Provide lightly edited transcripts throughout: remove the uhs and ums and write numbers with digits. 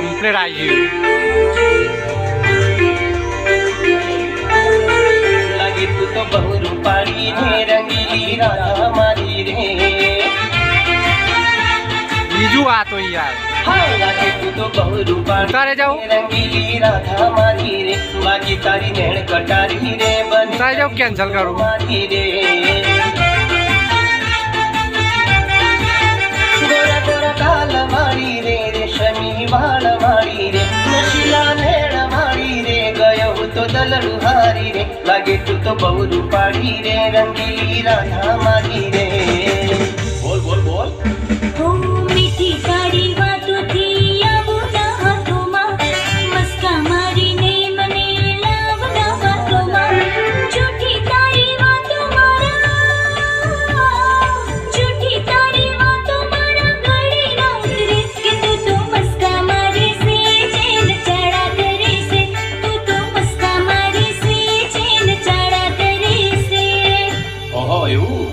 Complete આવી ગયું. લાગે તું તો બહુ રૂપાળી રે રંગીલી રાધા મારી રે. બીજું આ તો યાર લાગે તું તો બહુ રૂપાળી ઉતારે જાઓ રંગીલી રાધા મારી રે. બાકી તારી નેણ કટારી રે બની ઉતારે જાઓ કેન્સલ કરું મારી રે. ગોરા ગોરા કાલ મારી રે રેશમી વાળ મારી રે. નશીલા નેણ મારી રે ગયો તો દલડું હારી રે. લાગે તું તો બહુ રૂપાળી રે રંગીલી રાધા મારી રે. બોલ બોલ બોલ. મીઠી તારી વાતોથી આવું ના હાથોમાં મસ્કા મારીને મને લાવ ના વાતોમાં. જૂઠી તારી વાતો મારા જૂઠી તારી વાતો મારા ગળે ના ઉતરે કે તું તો મસ્કા મારી સે ચેન ચાડા કરે છે. તું તો મસ્કા મારી સે ચેન ચાડા કરે છે. ઓહો એવું.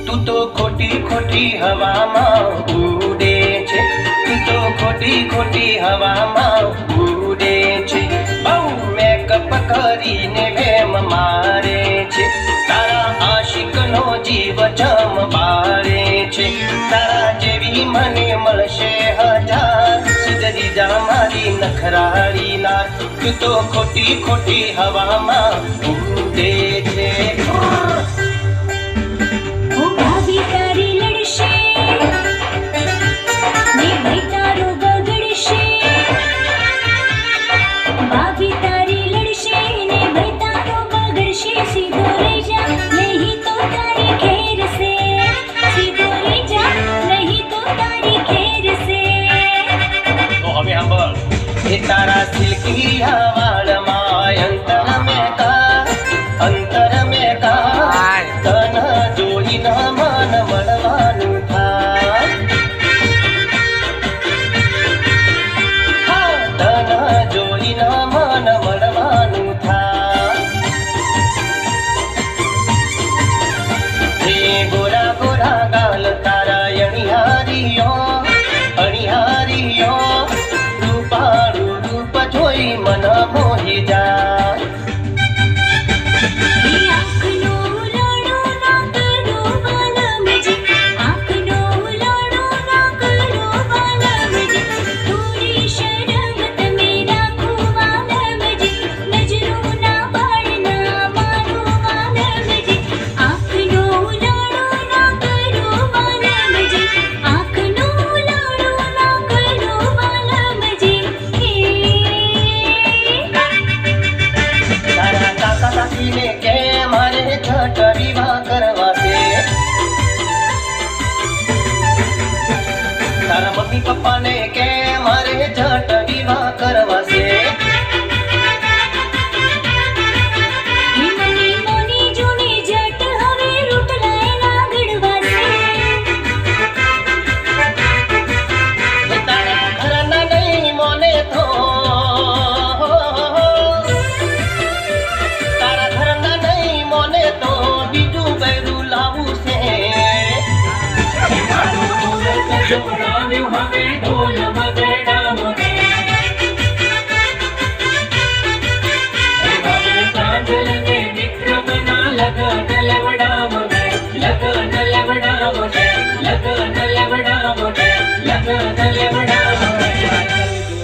તું તો ખોટી ખોટી હવામાં ઉડે છે. તું તો ખોટી ખોટી હવામાં ઉડે છે. બહુ મેકઅપ કરીને વેમ મારે છે. તારા આશિકનો જીવ જમ બારે છે. તારા જેવી મને મળશે હજાર સુધરી જા મારી નખરાળી નાર. તું તો ખોટી ખોટી હવામાં ઉડે છે. ભાભી તારી લડશે ને ભાઈ તારો બગડશે. ભાભી તારી લડશે ને ભાઈ તારો બગડશે. સીધો રહી જા નહીં તો તારી ખેર છે. સીધો રહી જા નહીં તો તારી ખેર છે. તો હવે સાંભળ. એ તારા સિલ્કી વાળમાં અંતર મેં કા તન જોઈ ન મન મળવાનું થાય. તન જોઈ ન મન મળવાનું થાય. હે ગોરા ગોરા ગાલ તારા અણિયારીઓ રૂપાળું રૂપ જોઈ મન મોહી જાય. આંખનો લાડો ના કરો વાલમજી. આંખનો લાડો ના કરો વાલમજી. થોડી શરમ તમે રાખો વાલમજી. નજરો ના બાળના મારો વાલમજી. આંખનો લાડો ના કરો વાલમજી. આંખનો લાડો ના કરો વાલમજી. તારા કાકા કાકીને કે મારે છઠ વિવાહ કરવા છે. તારા મમ્મી પપ્પાને કે મારે છઠ વિવાહ કરવા છે. મને મોની જૂની જટ હવે રૂટલાય ના ગડવાશે. તારા ઘરના નહીં મોને તો તારા ઘરના નહીં મોને તો બીજું બૈરું લાવું છે. લગન